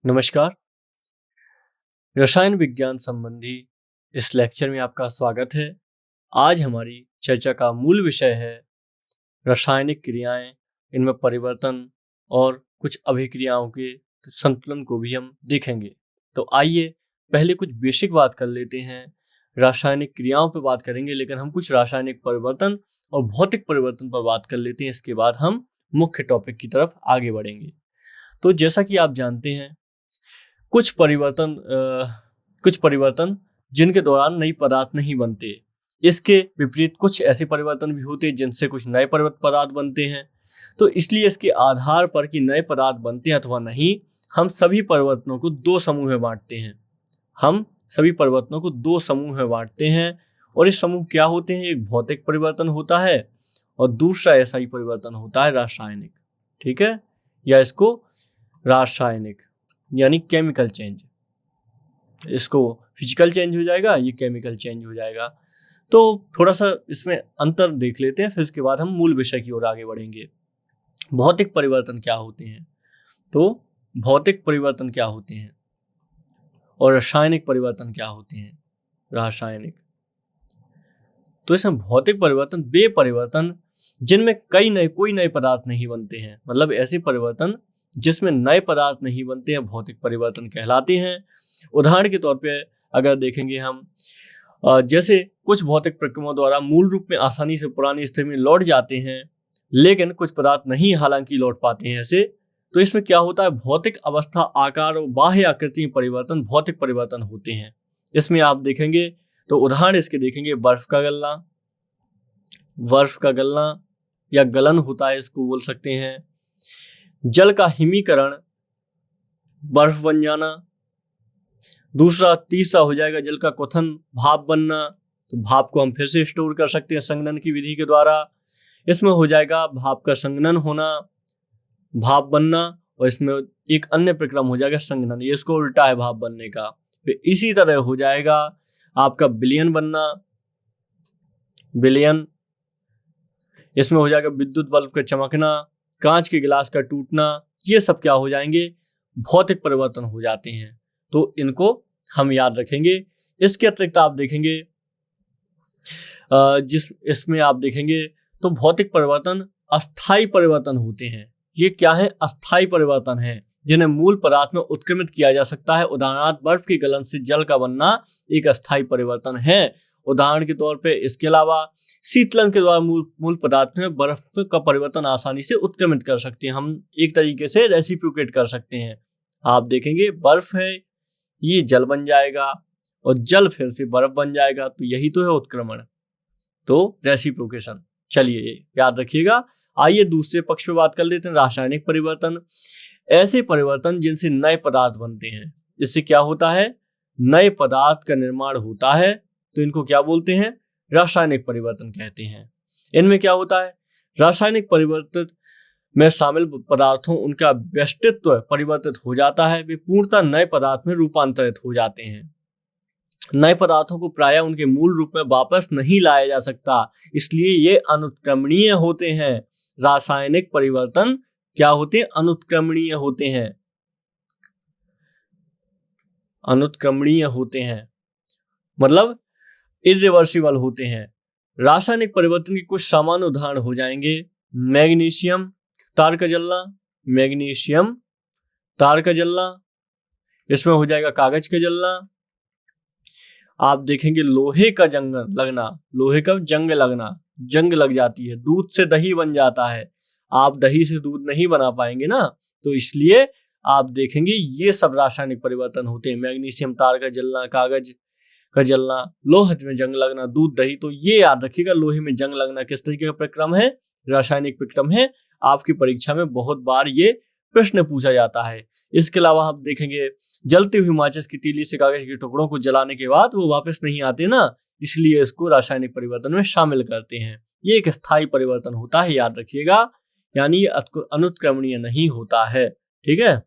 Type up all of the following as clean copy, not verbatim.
नमस्कार। रसायन विज्ञान संबंधी इस लेक्चर में आपका स्वागत है। आज हमारी चर्चा का मूल विषय है रासायनिक क्रियाएं, इनमें परिवर्तन और कुछ अभिक्रियाओं के संतुलन को भी हम देखेंगे। तो आइए पहले कुछ बेसिक बात कर लेते हैं। रासायनिक क्रियाओं पर बात करेंगे, लेकिन हम कुछ रासायनिक परिवर्तन और भौतिक परिवर्तन पर बात कर लेते हैं। इसके बाद हम मुख्य टॉपिक की तरफ आगे बढ़ेंगे। तो जैसा कि आप जानते हैं, कुछ परिवर्तन जिनके दौरान नई पदार्थ नहीं बनते। इसके विपरीत कुछ ऐसे परिवर्तन भी होते हैं जिनसे कुछ नए पदार्थ बनते हैं। तो इसलिए इसके आधार पर कि नए पदार्थ बनते हैं अथवा नहीं, हम सभी परिवर्तनों को दो समूह में बांटते हैं। और इस समूह क्या होते हैं? एक भौतिक परिवर्तन होता है और दूसरा ऐसा ही परिवर्तन होता है रासायनिक। ठीक है, या इसको रासायनिक यानी केमिकल चेंज, इसको फिजिकल चेंज हो जाएगा, ये केमिकल चेंज हो जाएगा। तो थोड़ा सा इसमें अंतर देख लेते हैं, फिर उसके बाद हम मूल विषय की ओर आगे बढ़ेंगे। भौतिक परिवर्तन क्या होते हैं? तो भौतिक परिवर्तन क्या होते हैं और रासायनिक परिवर्तन क्या होते हैं? रासायनिक, तो इसमें भौतिक परिवर्तन वे परिवर्तन जिनमें कोई नए पदार्थ नहीं बनते हैं, मतलब ऐसे परिवर्तन जिसमें नए पदार्थ नहीं बनते हैं, भौतिक परिवर्तन कहलाते हैं। उदाहरण के तौर पे अगर देखेंगे हम, जैसे कुछ भौतिक प्रक्रियाओं द्वारा मूल रूप में आसानी से पुरानी स्थिति में लौट जाते हैं, लेकिन कुछ पदार्थ नहीं हालांकि लौट पाते हैं ऐसे। तो इसमें क्या होता है? भौतिक अवस्था, आकार और बाह्य आकृति में परिवर्तन भौतिक परिवर्तन होते हैं। इसमें आप देखेंगे तो उदाहरण इसके देखेंगे, बर्फ का गलना या गलन होता है, इसको बोल सकते हैं। जल का हिमीकरण, बर्फ बन जाना। तीसरा हो जाएगा जल का क्वथन, भाप बनना। तो भाप को हम फिर से स्टोर कर सकते हैं संघनन की विधि के द्वारा। इसमें हो जाएगा भाप का संघनन होना, भाप बनना, और इसमें एक अन्य प्रक्रम हो जाएगा संघनन, ये इसको उल्टा है भाप बनने का। फिर इसी तरह हो जाएगा आपका विलयन बनना, इसमें हो जाएगा विद्युत बल्ब का चमकना, कांच के गिलास का टूटना। ये सब क्या हो जाएंगे? भौतिक परिवर्तन हो जाते हैं। तो इनको हम याद रखेंगे। इसके अतिरिक्त आप देखेंगे, इसमें आप देखेंगे तो भौतिक परिवर्तन अस्थायी परिवर्तन होते हैं। ये क्या है? अस्थायी परिवर्तन है, जिन्हें मूल पदार्थ में उत्क्रमित किया जा सकता है। उदाहरणार्थ, बर्फ की गलन से जल का बनना एक अस्थायी परिवर्तन है। उदाहरण के तौर पे इसके अलावा शीतलन के द्वारा मूल पदार्थ में बर्फ का परिवर्तन आसानी से उत्क्रमित कर सकते हैं। हम एक तरीके से रेसिप्रोकेट कर सकते हैं। आप देखेंगे बर्फ है, ये जल बन जाएगा और जल फिर से बर्फ बन जाएगा। तो यही तो है उत्क्रमण, तो रेसिप्रोकेशन। चलिए याद रखिएगा। आइए दूसरे पक्ष पे बात कर लेते हैं, रासायनिक परिवर्तन। ऐसे परिवर्तन जिनसे नए पदार्थ बनते हैं। इससे क्या होता है? नए पदार्थ का निर्माण होता है, तो इनको क्या बोलते हैं? रासायनिक परिवर्तन कहते हैं। इनमें क्या होता है? रासायनिक परिवर्तन में शामिल पदार्थों, उनका व्यष्टित्व परिवर्तित हो जाता है, वे पूर्णतः नए पदार्थ में रूपांतरित हो जाते हैं। नए पदार्थों को प्रायः उनके मूल रूप में वापस नहीं लाया जा सकता, इसलिए ये अनुत्क्रमणीय होते हैं। रासायनिक परिवर्तन क्या होते हैं? अनुत्क्रमणीय होते हैं, मतलब इरिवर्सिबल होते हैं। रासायनिक परिवर्तन के कुछ सामान्य उदाहरण हो जाएंगे, मैग्नीशियम तार का जलना, इसमें हो जाएगा कागज का जलना। आप देखेंगे लोहे का जंग लगना, जंग लग जाती है। दूध से दही बन जाता है, आप दही से दूध नहीं बना पाएंगे ना, तो इसलिए आप देखेंगे ये सब रासायनिक परिवर्तन होते हैं। मैग्नीशियम तार का जलना, कागज का जलना, लोहे में जंग लगना, दूध दही। तो ये याद रखिएगा, लोहे में जंग लगना किस तरीके का प्रक्रम है? रासायनिक प्रक्रम है। आपकी परीक्षा में बहुत बार ये प्रश्न पूछा जाता है। इसके अलावा आप देखेंगे जलती हुई माचिस की तीली से कागज के टुकड़ों को जलाने के बाद वो वापस नहीं आते ना, इसलिए इसको रासायनिक परिवर्तन में शामिल करते हैं। ये एक स्थायी परिवर्तन होता है, याद रखिएगा, यानी अनुत्क्रमणीय नहीं होता है। ठीक है,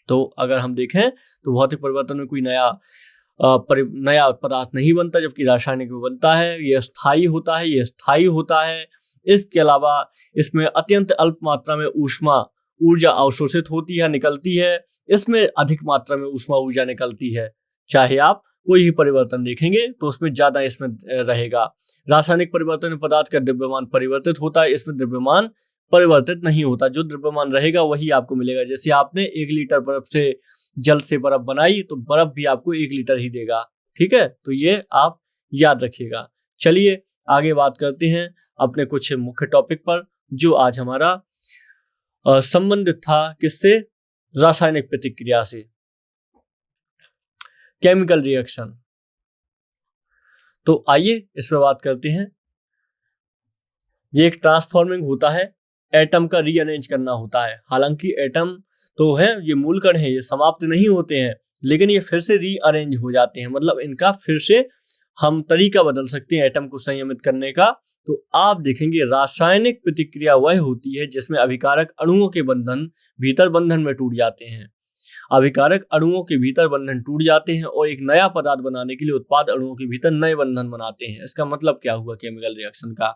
तो अगर हम देखें तो भौतिक परिवर्तन में कोई नया पदार्थ नहीं बनता, जबकि रासायनिक में बनता है। यह स्थायी होता है, इसके अलावा इसमें अत्यंत अल्प मात्रा में ऊर्जा अवशोषित होती है, निकलती है, इसमें अधिक मात्रा में ऊष्मा ऊर्जा निकलती है। चाहे आप कोई ही परिवर्तन देखेंगे तो उसमें ज्यादा इसमें रहेगा। रासायनिक परिवर्तन में पदार्थ का द्रव्यमान परिवर्तित होता है, इसमें द्रव्यमान परिवर्तित नहीं होता। जो द्रव्यमान रहेगा वही आपको मिलेगा। जैसे आपने 1 लीटर बर्फ से जल से बर्फ बनाई तो बर्फ भी आपको 1 लीटर ही देगा। ठीक है, तो ये आप याद रखिएगा। चलिए आगे बात करते हैं अपने कुछ मुख्य टॉपिक पर, जो आज हमारा संबंधित था किससे? रासायनिक प्रतिक्रिया से, केमिकल रिएक्शन। तो आइए इस पर बात करते हैं। ये एक ट्रांसफॉर्मिंग होता है, एटम का रीअरेंज करना होता है। हालांकि एटम तो है, ये मूल कण है, ये समाप्त नहीं होते हैं, लेकिन ये फिर से रीअरेंज हो जाते हैं। मतलब इनका फिर से हम तरीका बदल सकते हैं एटम को संयमित करने का। तो आप देखेंगे रासायनिक प्रतिक्रिया वह होती है जिसमें अभिकारक अणुओं के बंधन भीतर बंधन में टूट जाते हैं। अभिकारक अणुओं के भीतर बंधन टूट जाते हैं और एक नया पदार्थ बनाने के लिए उत्पाद अणुओं के भीतर नए बंधन बनाते हैं। इसका मतलब क्या हुआ केमिकल रिएक्शन का?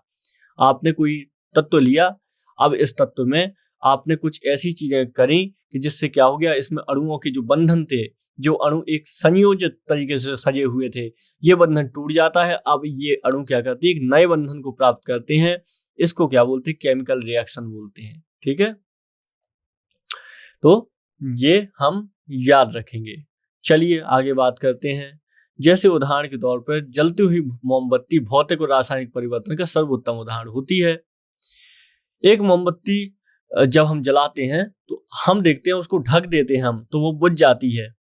आपने कोई तत्व लिया, अब इस तत्व में आपने कुछ ऐसी चीजें करी कि जिससे क्या हो गया, इसमें अणुओं के जो बंधन थे, जो अणु एक संयोजित तरीके से सजे हुए थे, ये बंधन टूट जाता है। अब ये अणु क्या करते हैं, एक नए बंधन को प्राप्त करते हैं। इसको क्या बोलते हैं? केमिकल रिएक्शन बोलते हैं। ठीक है, तो ये हम याद रखेंगे। चलिए आगे बात करते हैं। जैसे उदाहरण के तौर पर जलती हुई मोमबत्ती भौतिक और रासायनिक परिवर्तन का सर्वोत्तम उदाहरण होती है। एक मोमबत्ती जब हम जलाते हैं तो हम देखते हैं उसको ढक देते हैं हम, तो वो बुझ जाती है।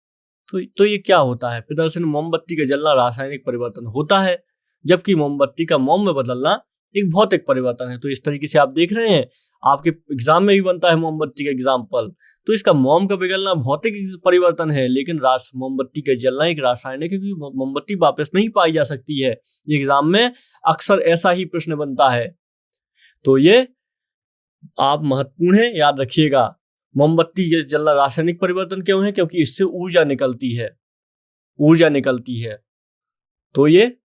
तो ये क्या होता है? प्रदर्शन मोमबत्ती का जलना रासायनिक परिवर्तन होता है, जबकि मोमबत्ती का मोम में बदलना एक भौतिक परिवर्तन है। तो इस तरीके से आप देख रहे हैं, आपके एग्जाम में भी बनता है मोमबत्ती का एग्जाम्पल। तो इसका मोम का पिघलना भौतिक परिवर्तन है, लेकिन मोमबत्ती का जलना एक रासायनिक है, क्योंकि मोमबत्ती वापस नहीं पाई जा सकती है। एग्जाम में अक्सर ऐसा ही प्रश्न बनता है। तो ये आप महत्वपूर्ण है, याद रखिएगा। मोमबत्ती जलना रासायनिक परिवर्तन क्यों है? क्योंकि इससे ऊर्जा निकलती है। तो ये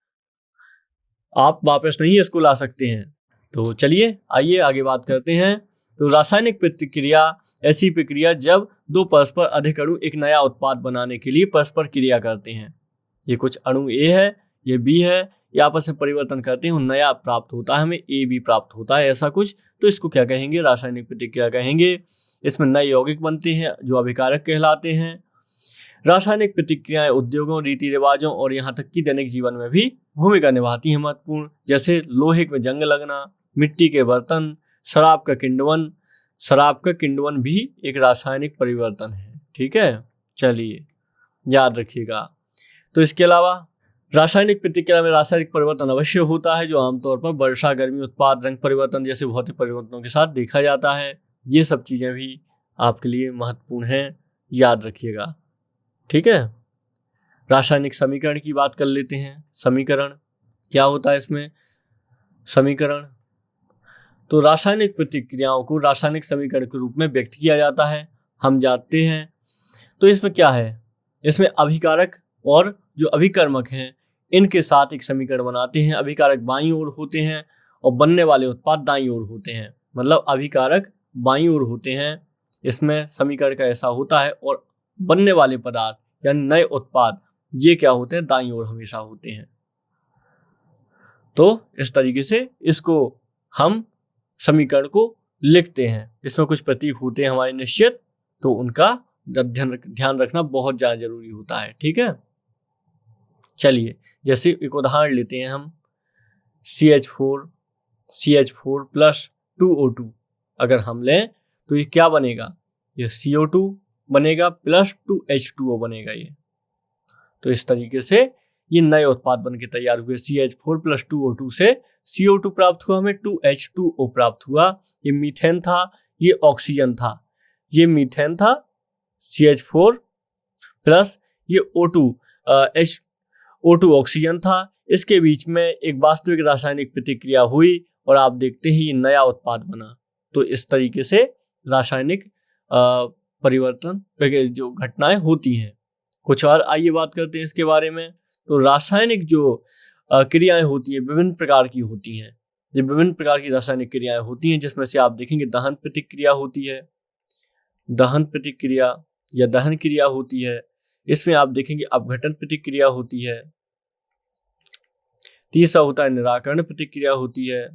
आप वापस नहीं इसको ला सकते हैं। तो चलिए आइए आगे बात करते हैं। तो रासायनिक प्रतिक्रिया ऐसी प्रक्रिया जब दो परस्पर अधिक अणु एक नया उत्पाद बनाने के लिए परस्पर क्रिया करते हैं। ये कुछ अणु ए है, ये बी है, ये आपस में परिवर्तन करते हैं, नया प्राप्त होता है, हमें ए बी प्राप्त होता है, ऐसा कुछ। तो इसको क्या कहेंगे? रासायनिक प्रतिक्रिया कहेंगे। इसमें नए यौगिक बनते हैं जो अभिकारक कहलाते हैं। रासायनिक प्रतिक्रियाएं उद्योगों, रीति रिवाजों और यहाँ तक कि दैनिक जीवन में भी भूमिका निभाती हैं महत्वपूर्ण। जैसे लोहे में जंग लगना, मिट्टी के बर्तन, शराब का किण्वन भी एक रासायनिक परिवर्तन है। ठीक है, चलिए याद रखिएगा। तो इसके अलावा रासायनिक प्रतिक्रिया में रासायनिक परिवर्तन अवश्य होता है, जो आमतौर पर वर्षा, गर्मी, उत्पाद, रंग परिवर्तन जैसे भौतिक परिवर्तनों के साथ देखा जाता है। ये सब चीजें भी आपके लिए महत्वपूर्ण हैं, याद रखिएगा। ठीक है, रासायनिक समीकरण की बात कर लेते हैं। समीकरण क्या होता है? इसमें समीकरण तो रासायनिक प्रतिक्रियाओं को रासायनिक समीकरण के रूप में व्यक्त किया जाता है, हम जानते हैं। तो इसमें क्या है? इसमें अभिकारक और जो अभिकर्मक हैं इनके साथ एक समीकरण बनाते हैं। अभिकारक बाईं ओर होते हैं और बनने वाले उत्पाद दाईं ओर होते हैं। मतलब अभिकारक बाईं ओर होते हैं, इसमें समीकरण का ऐसा होता है, और बनने वाले पदार्थ यानी नए उत्पाद ये क्या होते हैं? दाईं ओर हमेशा होते हैं। तो इस तरीके से इसको हम समीकरण को लिखते हैं। इसमें कुछ प्रतीक होते हैं हमारे निश्चित, तो उनका ध्यान रखना बहुत ज्यादा जरूरी होता है। ठीक है, चलिए जैसे एक उदाहरण लेते हैं हम। CH4 प्लस 2O2 अगर हम लें तो ये क्या बनेगा? ये CO2 बनेगा प्लस 2H2O बनेगा ये। तो इस तरीके से ये नए उत्पाद बन के तैयार हुए। CH4 प्लस 2O2 से CO2 प्राप्त हुआ, हमें 2H2O प्राप्त हुआ। ये मीथेन था, ये ऑक्सीजन था। ये मीथेन था CH4 प्लस ये O2 ऑक्सीजन था। इसके बीच में एक वास्तविक रासायनिक प्रतिक्रिया हुई और आप देखते हैं ये नया उत्पाद बना। तो इस तरीके से रासायनिक परिवर्तन जो घटनाएं होती हैं। कुछ और आइए बात करते हैं इसके बारे में। तो रासायनिक जो क्रियाएं होती हैं विभिन्न प्रकार की होती हैं। ये विभिन्न प्रकार की रासायनिक क्रियाएं होती हैं, जिसमें से आप देखेंगे दहन प्रतिक्रिया होती है। दहन प्रतिक्रिया या दहन क्रिया होती है। इसमें आप देखेंगे अपघटन प्रतिक्रिया होती है। तीसरा होता है निराकरण प्रतिक्रिया होती है।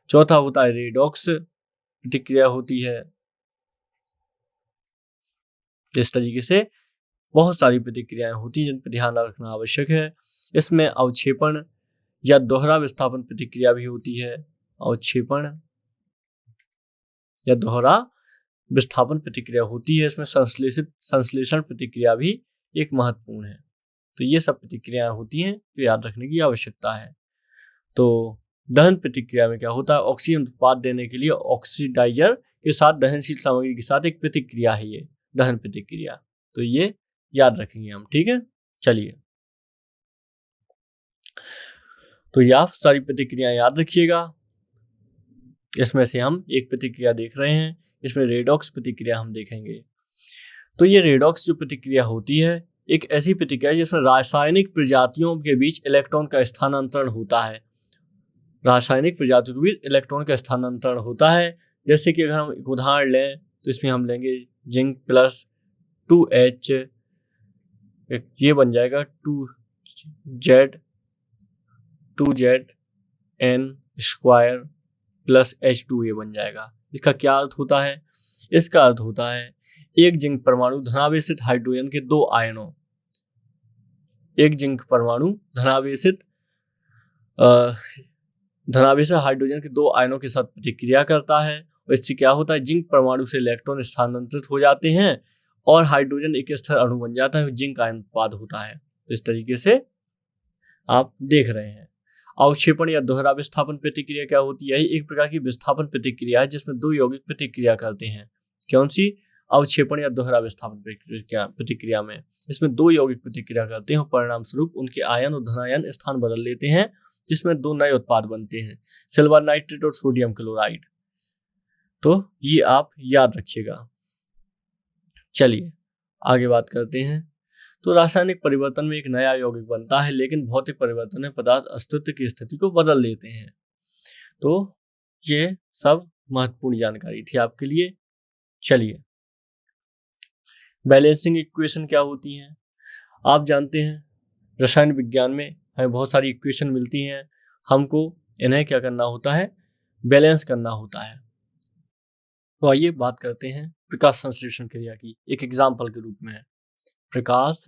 चौथा होता है रेडॉक्स प्रतिक्रिया होती है। इस तरीके से बहुत सारी प्रतिक्रियाएं होती हैं जिन पर ध्यान रखना आवश्यक है। इसमें अवक्षेपण या दोहरा विस्थापन प्रतिक्रिया भी होती है। अवक्षेपण या दोहरा विस्थापन प्रतिक्रिया होती है। इसमें संश्लेषण प्रतिक्रिया भी एक महत्वपूर्ण है। तो ये सब प्रतिक्रियाएं होती हैं तो याद रखने की आवश्यकता है। तो दहन प्रतिक्रिया में क्या होता है, ऑक्सीजन उत्पाद देने के लिए ऑक्सीडाइजर के साथ दहनशील सामग्री के साथ एक प्रतिक्रिया है ये दहन प्रतिक्रिया। तो ये याद रखेंगे हम, ठीक है। चलिए, तो ये आप सारी प्रतिक्रियाएं याद रखिएगा। इसमें से हम एक प्रतिक्रिया देख रहे हैं, इसमें रेडॉक्स प्रतिक्रिया हम देखेंगे। तो ये रेडॉक्स जो प्रतिक्रिया होती है एक ऐसी प्रतिक्रिया है जिसमें रासायनिक प्रजातियों के बीच इलेक्ट्रॉन का स्थानांतरण होता है। रासायनिक प्रजातियों के बीच इलेक्ट्रॉन का स्थानांतरण होता है। जैसे कि अगर हम एक उदाहरण लें तो इसमें हम लेंगे जिंक प्लस 2H, ये बन जाएगा 2ZN स्क्वायर प्लस H2 ये बन जाएगा। इसका क्या अर्थ होता है? इसका अर्थ होता है एक जिंक परमाणु धनावेशित हाइड्रोजन के दो आयनों, एक जिंक परमाणु धनावेशित हाइड्रोजन के दो आयनों के साथ प्रतिक्रिया करता है और इससे क्या होता है, जिंक परमाणु से इलेक्ट्रॉन स्थानांतरित हो जाते हैं और हाइड्रोजन एक स्थिर अणु बन जाता है, जिंक आयन उत्पाद होता है। तो इस तरीके से आप देख रहे हैं। अवक्षेपण या दोहरा विस्थापन प्रतिक्रिया क्या होती है? एक प्रकार की विस्थापन प्रतिक्रिया है जिसमें दो यौगिक प्रतिक्रिया करते हैं। कौन सी? अवक्षेपण या दोहरा विस्थापन प्रतिक्रिया में इसमें दो यौगिक प्रतिक्रिया करते हैं और परिणाम स्वरूप उनके आयन और धनायन स्थान बदल लेते हैं, जिसमें दो नए उत्पाद बनते हैं, सिल्वर नाइट्रेट और सोडियम क्लोराइड। तो ये आप याद रखिएगा। चलिए आगे बात करते हैं। तो रासायनिक परिवर्तन में एक नया यौगिक बनता है, लेकिन भौतिक परिवर्तन में पदार्थ अस्तित्व की स्थिति को बदल देते हैं। तो ये सब महत्वपूर्ण जानकारी थी आपके लिए। चलिए, बैलेंसिंग इक्वेशन क्या होती हैं? आप जानते हैं रसायन विज्ञान में हमें बहुत सारी इक्वेशन मिलती हैं, हमको इन्हें क्या करना होता है? बैलेंस करना होता है। तो आइए बात करते हैं प्रकाश संश्लेषण क्रिया की, एक एग्जाम्पल के रूप में प्रकाश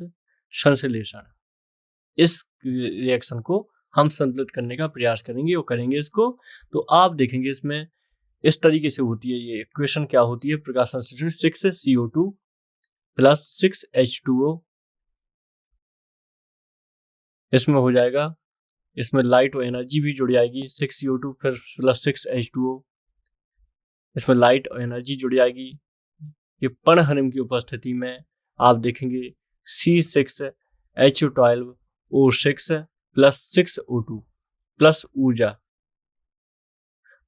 संश्लेषण। इस रिएक्शन को हम संतुलित करने का प्रयास करेंगे और करेंगे इसको। तो आप देखेंगे इसमें इस तरीके से होती है ये इक्वेशन। क्या होती है? प्रकाश संश्लेषण 6CO2 प्लस 6H2O, इसमें हो जाएगा, इसमें लाइट और एनर्जी भी जुड़ जाएगी, 6CO2 फिर प्लस 6H2O, इसमें लाइट और एनर्जी जुड़ जाएगी। ये पर्णहरिम की उपस्थिति में आप देखेंगे C6H12O6 प्लस 6O2 प्लस ऊर्जा।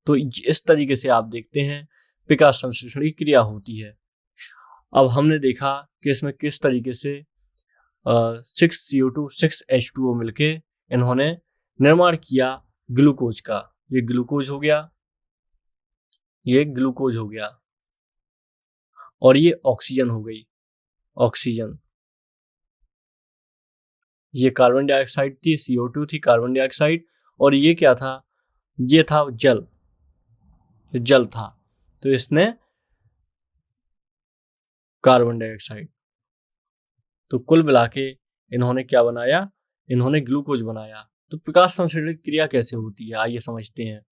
तो इस तरीके से आप देखते हैं प्रकाश संश्लेषण की क्रिया होती है। अब हमने देखा कि इसमें किस तरीके से 6CO2 6H2O मिलके इन्होंने निर्माण किया ग्लूकोज का। ये ग्लूकोज हो गया, ये ग्लूकोज हो गया और ये ऑक्सीजन हो गई, ऑक्सीजन। ये कार्बन डाइऑक्साइड थी, CO2 थी, कार्बन डाइऑक्साइड, और ये क्या था? ये था जल, जल था। तो इसने कार्बन डाइऑक्साइड। तो कुल मिला के इन्होंने क्या बनाया? इन्होंने ग्लूकोज बनाया। तो प्रकाश संश्लेषण क्रिया कैसे होती है, आइए समझते हैं।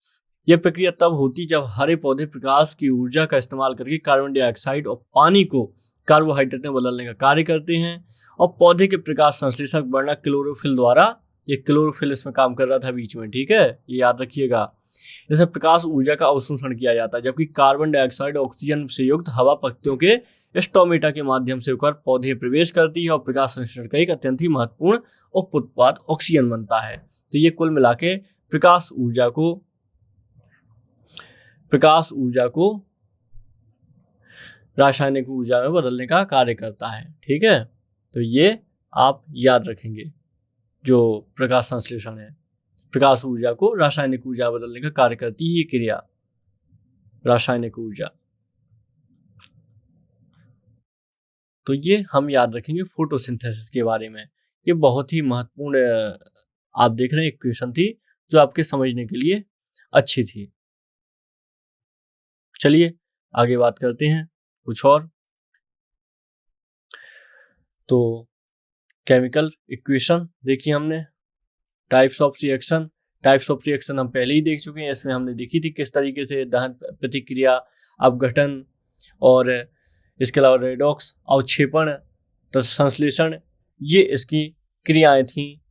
यह प्रक्रिया तब होती जब हरे पौधे प्रकाश की ऊर्जा का इस्तेमाल करके कार्बन डाइऑक्साइड और पानी को कार्बोहाइड्रेट में बदलने का कार्य करते हैं और पौधे के प्रकाश संश्लेषक बढ़ना क्लोरोफिल द्वारा, ये क्लोरोफिल इसमें काम कर रहा था बीच में, ठीक है, ये याद रखिएगा। इससे प्रकाश ऊर्जा का अवशोषण किया जाता है, जबकि कार्बन डाइऑक्साइड ऑक्सीजन से युक्त हवा पत्तियों के स्टोमेटा के माध्यम से होकर पौधे प्रवेश करती है और प्रकाश संश्लेषण का एक अत्यंत ही महत्वपूर्ण उप उत्पाद ऑक्सीजन बनता है। तो ये कुल मिला के प्रकाश ऊर्जा को रासायनिक ऊर्जा में बदलने का कार्य करता है, ठीक है। तो ये आप याद रखेंगे, जो प्रकाश संश्लेषण है, प्रकाश ऊर्जा को रासायनिक ऊर्जा बदलने का कार्य करती है ये क्रिया, रासायनिक ऊर्जा। तो ये हम याद रखेंगे फोटोसिंथेसिस के बारे में। ये बहुत ही महत्वपूर्ण आप देख रहे हैं इक्वेशन थी जो आपके समझने के लिए अच्छी थी। चलिए आगे बात करते हैं कुछ और। तो केमिकल इक्वेशन देखी हमने। टाइप्स ऑफ रिएक्शन हम पहले ही देख चुके हैं। इसमें हमने देखी थी किस तरीके से दहन प्रतिक्रिया, अपघटन और इसके अलावा रेडॉक्स, अवक्षेपण, संश्लेषण, ये इसकी क्रियाएं थी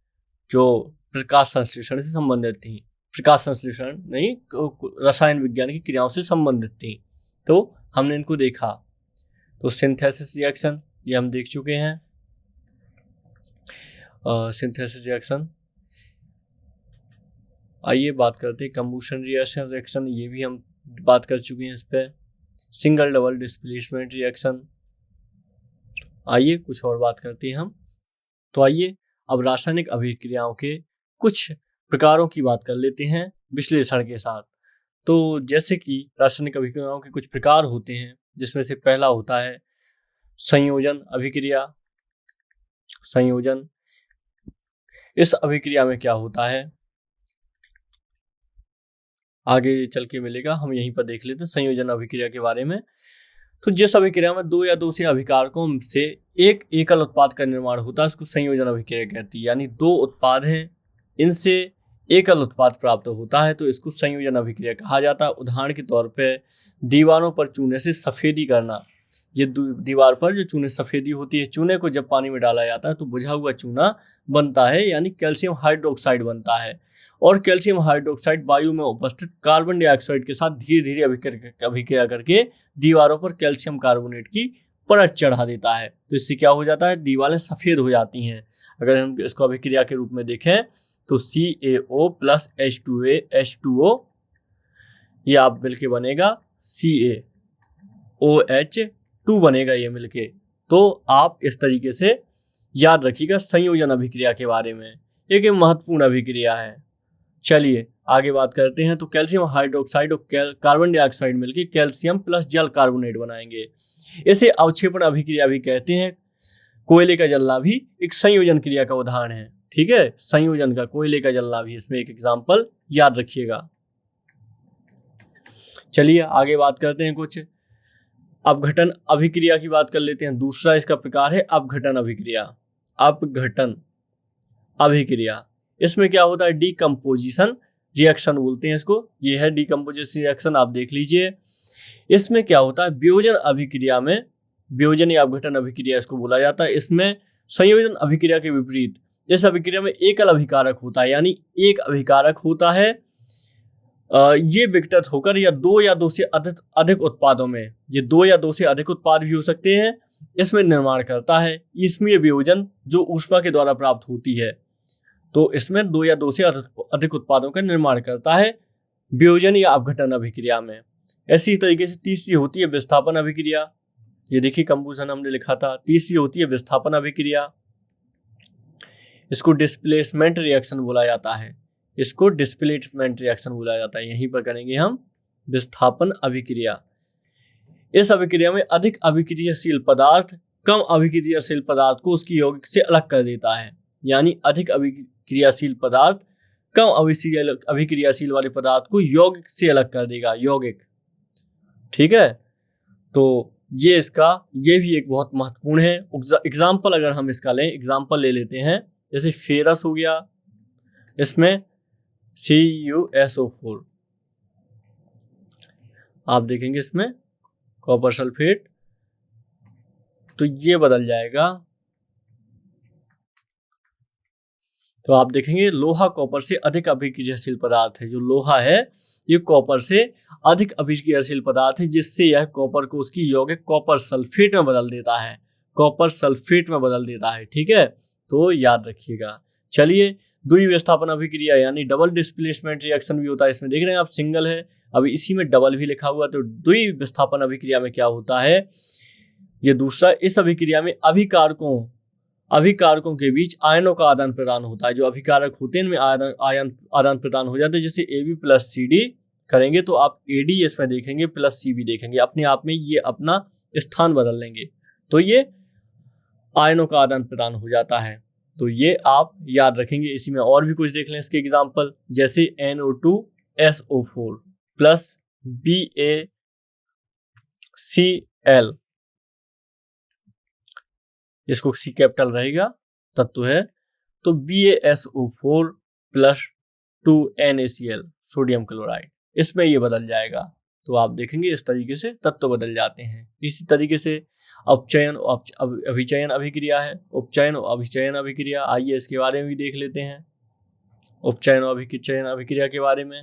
जो प्रकाश संश्लेषण से संबंधित थी। प्रकाश संश्लेषण नहीं, रसायन विज्ञान की क्रियाओं से संबंधित थी। तो हमने इनको देखा। तो सिंथेसिस रिएक्शन ये हम देख चुके हैं। सिंथेसिस रिएक्शन, आइए बात करते हैं कंबूशन रिएक्शन। ये भी हम बात कर चुके हैं इस पर। सिंगल डबल डिस्प्लेसमेंट रिएक्शन, आइए कुछ और बात करते हैं हम। तो आइए अब रासायनिक अभिक्रियाओं के कुछ प्रकारों की बात कर लेते हैं विश्लेषण के साथ। तो जैसे कि रासायनिक अभिक्रियाओं के कुछ प्रकार होते हैं, जिसमें से पहला होता है संयोजन अभिक्रिया। संयोजन, इस अभिक्रिया में क्या होता है आगे चल के मिलेगा, हम यहीं पर देख लेते हैं संयोजन अभिक्रिया के बारे में। तो जिस अभिक्रिया में दो या दो से अभिकारकों से एक एकल उत्पाद का निर्माण होता है उसको संयोजन अभिक्रिया कहती है। यानी दो उत्पाद हैं, इनसे एकल उत्पाद प्राप्त होता है तो इसको संयोजन अभिक्रिया कहा जाता है। उदाहरण के तौर पे दीवारों पर चूने से सफेदी करना। ये दीवार पर जो चूने सफेदी होती है, चूने को जब पानी में डाला जाता है तो बुझा हुआ चूना बनता है, यानी कैल्शियम हाइड्रोक्साइड बनता है। और कैल्शियम हाइड्रोक्साइड वायु में उपस्थित कार्बन डाइऑक्साइड के साथ धीरे धीरे अभिक्रिया करके दीवारों पर कैल्शियम कार्बोनेट की परत चढ़ा देता है। तो इससे क्या हो जाता है, दीवारें सफ़ेद हो जाती हैं। अगर हम इसको अभिक्रिया के रूप में देखें तो CaO प्लस H2O ये आप मिलके बनेगा CaOH2 बनेगा ये मिलके। तो आप इस तरीके से याद रखिएगा संयोजन अभिक्रिया के बारे में। एक महत्वपूर्ण अभिक्रिया है। चलिए आगे बात करते हैं। तो कैल्शियम हाइड्रोक्साइड और कार्बन डाइऑक्साइड मिलकर कैल्शियम प्लस जल कार्बोनेट बनाएंगे। इसे अवक्षेपण अभिक्रिया भी कहते हैं। कोयले का जलना भी एक संयोजन क्रिया का उदाहरण है। ठीक है, संयोजन का कोयले का जलना भी इसमें एक एग्जाम्पल याद रखिएगा। चलिए आगे बात करते हैं कुछ अपघटन अभिक्रिया की बात कर लेते हैं। दूसरा इसका प्रकार है अपघटन अभिक्रिया। अपघटन अभिक्रिया, इसमें क्या होता है, डीकम्पोजिशन रिएक्शन बोलते हैं इसको। ये है डीकम्पोजिशन रिएक्शन, आप देख लीजिए। इसमें क्या होता है, वियोजन अभिक्रिया में, वियोजन या अपघटन अभिक्रिया इसको बोला जाता है। इसमें संयोजन अभिक्रिया के विपरीत इस अभिक्रिया में एकल अभिकारक होता है, यानी एक अभिकारक होता है। ये विघटित होकर या दो से अधिक उत्पादों में, ये दो या दो से अधिक उत्पाद भी हो सकते हैं, इसमें निर्माण करता है। इसमें वियोजन जो ऊष्मा के द्वारा प्राप्त होती है, तो इसमें दो या दो से अधिक उत्पादों का निर्माण करता है वियोजन या अपघटन अभिक्रिया में। ऐसी तरीके से तीसरी होती है विस्थापन अभिक्रिया। ये देखिए कंबूशन हमने लिखा था। तीसरी होती है विस्थापन अभिक्रिया, इसको डिस्प्लेसमेंट रिएक्शन बोला जाता है। इसको डिस्प्लेसमेंट रिएक्शन बोला जाता है। यहीं पर करेंगे हम विस्थापन अभिक्रिया। इस अभिक्रिया में अधिक अभिक्रियाशील पदार्थ कम अभिक्रियाशील पदार्थ को उसकी यौगिक से अलग कर देता है। यानी अधिक अभिक्रियाशील पदार्थ कम अभिक्रियाशील वाले पदार्थ को यौगिक से अलग कर देगा, यौगिक। ठीक है, तो ये भी एक बहुत महत्वपूर्ण है। एग्जाम्पल अगर हम इसका लें, एग्जाम्पल ले लेते हैं, जैसे फेरस हो गया, इसमें CuSO4 आप देखेंगे, इसमें कॉपर सल्फेट, तो ये बदल जाएगा। तो आप देखेंगे लोहा कॉपर से अधिक अभिक्रियाशील पदार्थ है। जो लोहा है ये कॉपर से अधिक अभिक्रियाशील पदार्थ है, जिससे यह कॉपर को उसकी यौगिक कॉपर सल्फेट में बदल देता है। कॉपर सल्फेट में बदल देता है। ठीक है, तो याद रखिएगा। चलिए द्वि विस्थापन अभिक्रिया यानी डबल डिस्प्लेसमेंट रिएक्शन भी होता है। इसमें देख रहे हैं आप, सिंगल है, अभी इसी में डबल भी लिखा हुआ। तो द्वि विस्थापन अभिक्रिया में क्या होता है, ये दूसरा, इस अभिक्रिया में अभिकारकों के बीच आयनों का आदान प्रदान होता है। जो अभिकारक होते हैं इनमें आयन आदान प्रदान हो जाते हैं। जैसे AB प्लस CD करेंगे तो आप AD इसमें देखेंगे प्लस CB देखेंगे, अपने आप में ये अपना स्थान बदल लेंगे। तो ये आयनों का आदान प्रदान हो जाता है। तो ये आप याद रखेंगे। इसी में और भी कुछ देख लें इसके एग्जाम्पल, जैसे NO2SO4 प्लस BaCl, इसको C कैपिटल रहेगा, तत्व है। तो BaSO4 plus 2NaCl sodium chloride, इसमें ये बदल जाएगा। तो आप देखेंगे इस तरीके से तत्व बदल जाते हैं। इसी तरीके से अपचयन अभिचयन अभिक्रिया है, उपचयन और अभिचयन अभिक्रिया। आइए इसके बारे में भी देख लेते हैं, उपचयन और अभिचयन अभिक्रिया के बारे में।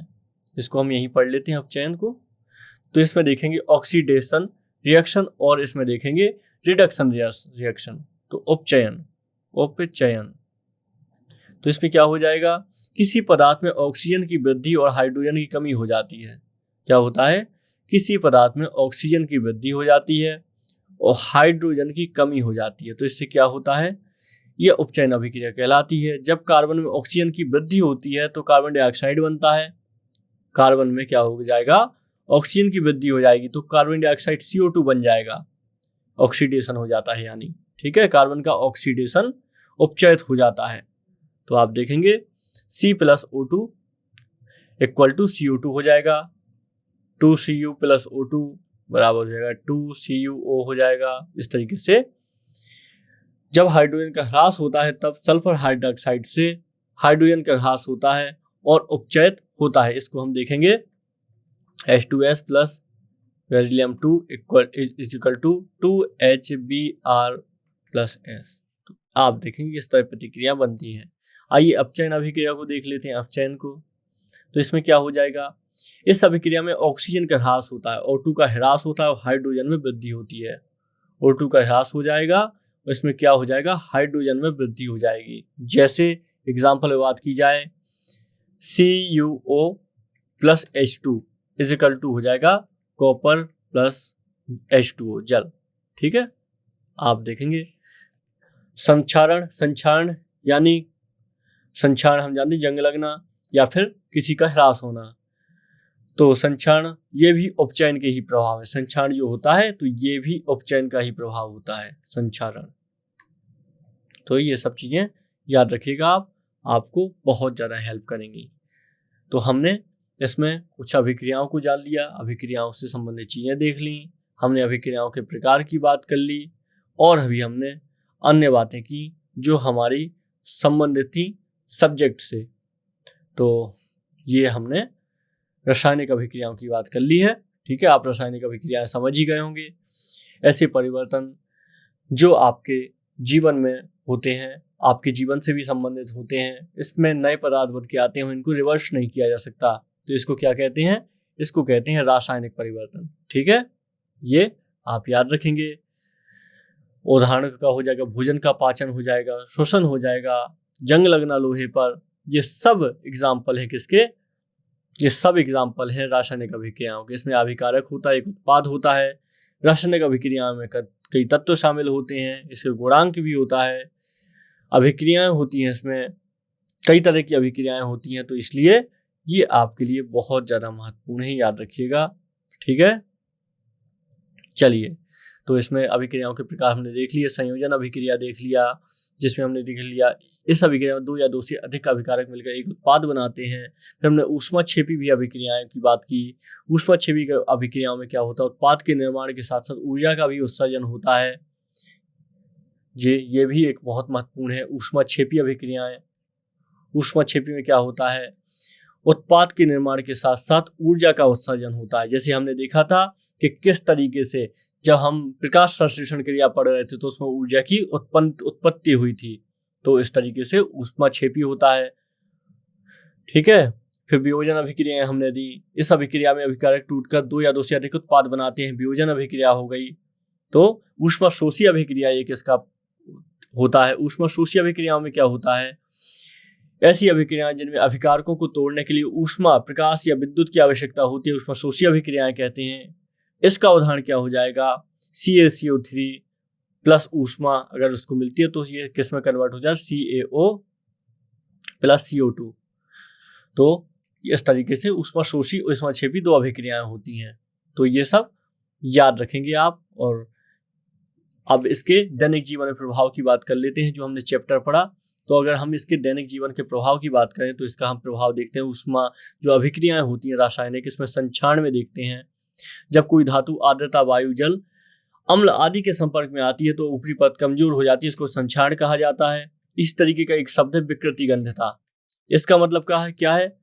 इसको हम यहीं पढ़ लेते हैं उपचयन को। तो इसमें देखेंगे ऑक्सीडेशन रिएक्शन और इसमें देखेंगे रिडक्शन रिएक्शन। तो उपचयन उपचयन, तो इसमें क्या हो जाएगा, किसी पदार्थ में ऑक्सीजन की वृद्धि और हाइड्रोजन की कमी हो जाती है। क्या होता है, किसी पदार्थ में ऑक्सीजन की वृद्धि हो जाती है और हाइड्रोजन की कमी हो जाती है। तो इससे क्या होता है, यह उपचयन अभिक्रिया कहलाती है। जब कार्बन में ऑक्सीजन की वृद्धि होती है तो कार्बन डाइऑक्साइड बनता है। कार्बन में क्या हो जाएगा, ऑक्सीजन की वृद्धि हो जाएगी तो कार्बन डाइऑक्साइड CO2 बन जाएगा, ऑक्सीडेशन हो जाता है यानी। ठीक है, कार्बन का ऑक्सीडेशन उपचयित हो जाता है। तो आप देखेंगे C+O2 इक्वल टू CO2 हो जाएगा, 2Cu प्लस O2 बराबर हो जाएगा 2CuO हो जाएगा। इस तरीके से जब हाइड्रोजन का ह्रास होता है तब सल्फर हाइड्रोक्साइड से हाइड्रोजन का ह्रास होता है और उपचयित होता है। इसको हम देखेंगे H2S plus beryllium 2 equal to 2HBr plus S। तो आप देखेंगे इस तरह प्रतिक्रिया बनती है। आइए अपचयन अभिक्रिया को देख लेते हैं, अपचयन को। तो इसमें क्या हो जाएगा, इस अभिक्रिया में ऑक्सीजन का ह्रास होता है, O2 का ह्रास होता है और हाइड्रोजन में वृद्धि होती है। O2 का ह्रास हो जाएगा और इसमें क्या हो जाएगा, हाइड्रोजन में वृद्धि हो जाएगी। जैसे एग्जाम्पल में बात की जाए CuO plus H2 is equal to हो जाएगा कॉपर प्लस H2O जल। ठीक है, आप देखेंगे संक्षारण यानी संक्षारण हम जानते हैं जंग लगना या फिर किसी का ह्रास होना। तो संक्षारण ये भी उपचयन के ही प्रभाव है। संक्षारण जो होता है तो ये भी उपचयन का ही प्रभाव होता है, संक्षारण। तो ये सब चीजें याद रखिएगा आप, आपको बहुत ज्यादा हेल्प करेंगी। तो हमने इसमें कुछ अभिक्रियाओं को जान लिया, अभिक्रियाओं से संबंधित चीजें देख ली, हमने अभिक्रियाओं के प्रकार की बात कर ली और अभी हमने अन्य बातें की जो हमारी संबंधित थी सब्जेक्ट से। तो ये हमने रासायनिक अभिक्रियाओं की बात कर ली है। ठीक है, आप रासायनिक अभिक्रियाएं समझ ही गए होंगे। ऐसे परिवर्तन जो आपके जीवन में होते हैं, आपके जीवन से भी संबंधित होते हैं, इसमें नए पदार्थ बन के आते हैं, इनको रिवर्स नहीं किया जा सकता। तो इसको क्या कहते हैं, इसको कहते हैं रासायनिक परिवर्तन। ठीक है, ये आप याद रखेंगे। उदाहरण का हो जाएगा भोजन का पाचन हो जाएगा, श्वसन हो जाएगा, जंग लगना लोहे पर। ये सब एग्जाम्पल है किसके, ये सब एग्जाम्पल हैं रासायनिक अभिक्रियाओं के। इसमें अभिकारक होता है, एक उत्पाद होता है। रासायनिक अभिक्रियाओं में कई तत्व शामिल होते हैं, इसके गुणांक भी होता है, अभिक्रियाएं होती हैं, इसमें कई तरह की अभिक्रियाएं होती हैं। तो इसलिए ये आपके लिए बहुत ज़्यादा महत्वपूर्ण है, याद रखिएगा। ठीक है, चलिए, तो इसमें अभिक्रियाओं के प्रकार हमने देख लिए। संयोजन अभिक्रिया देख लिया, जिसमें हमने देख लिया इस अभिक्रिया में 2 या 2 से अधिक अभिकारक मिलकर एक उत्पाद बनाते हैं। फिर हमने ऊष्माक्षेपी भी अभिक्रियाएं की बात की। ऊष्माक्षेपी अभिक्रियाओं में क्या होता है, उत्पाद के निर्माण के साथ साथ ऊर्जा का भी उत्सर्जन होता है। ये भी एक बहुत महत्वपूर्ण है, ऊष्माक्षेपी अभिक्रियाएं। ऊष्माक्षेपी में क्या होता है, उत्पाद के निर्माण के साथ साथ ऊर्जा का उत्सर्जन होता है। जैसे हमने देखा था कि किस तरीके से जब हम प्रकाश संश्लेषण क्रिया पढ़ रहे थे तो उसमें ऊर्जा की उत्पत्ति हुई थी। तो इस तरीके से ऊष्माक्षेपी होता है। ठीक है, फिर वियोजन अभिक्रियाएं हमने दी। इस अभिक्रिया में अभिकारक टूटकर 2 या 2 से अधिक उत्पाद बनाते हैं, वियोजन अभिक्रिया हो गई। तो ऊष्माशोषी अभिक्रिया ये किसका होता है, ऊष्माशोषी अभिक्रियाओं में क्या होता है, ऐसी अभिक्रियाएं जिनमें अभिकारकों को तोड़ने के लिए ऊष्मा, प्रकाश या विद्युत की आवश्यकता होती है, ऊष्माशोषी अभिक्रियाएं कहते हैं। इसका उदाहरण क्या हो जाएगा, CaCO3 प्लस ऊष्मा अगर उसको मिलती है तो ये किस में कन्वर्ट हो जाए, CaO प्लस CO2। तो इस तरीके से ऊष्माशोषी ऊष्माक्षेपी 2 अभिक्रियाएं होती हैं। तो ये सब याद रखेंगे आप और अब इसके दैनिक जीवन में प्रभाव की बात कर लेते हैं, जो हमने चैप्टर पढ़ा। तो अगर हम इसके दैनिक जीवन के प्रभाव की बात करें तो इसका हम प्रभाव देखते हैं उष्मा जो अभिक्रियाएं होती हैं रासायनिक, इसमें संक्षारण में देखते हैं। जब कोई धातु आर्द्रता, वायु, जल, अम्ल आदि के संपर्क में आती है तो ऊपरी परत कमजोर हो जाती है, इसको संक्षारण कहा जाता है। इस तरीके का एक शब्द है विकृति गंधता। इसका मतलब क्या है?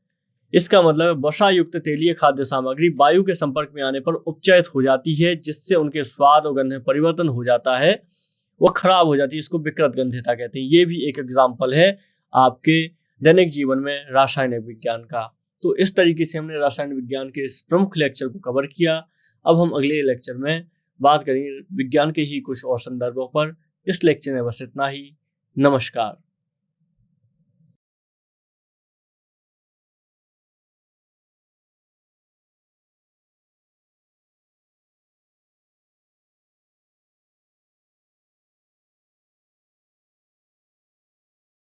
इसका मतलब है वसा युक्त तेलीय खाद्य सामग्री वायु के संपर्क में आने पर उपचयित हो जाती है, जिससे उनके स्वाद और गंध में परिवर्तन हो जाता है, वो खराब हो जाती है। इसको विकृत गंधता कहते हैं। ये भी एक एग्जाम्पल है आपके दैनिक जीवन में रासायनिक विज्ञान का। तो इस तरीके से हमने रासायनिक विज्ञान के इस प्रमुख लेक्चर को कवर किया। अब हम अगले लेक्चर में बात करेंगे विज्ञान के ही कुछ और संदर्भों पर। इस लेक्चर में बस इतना ही। नमस्कार।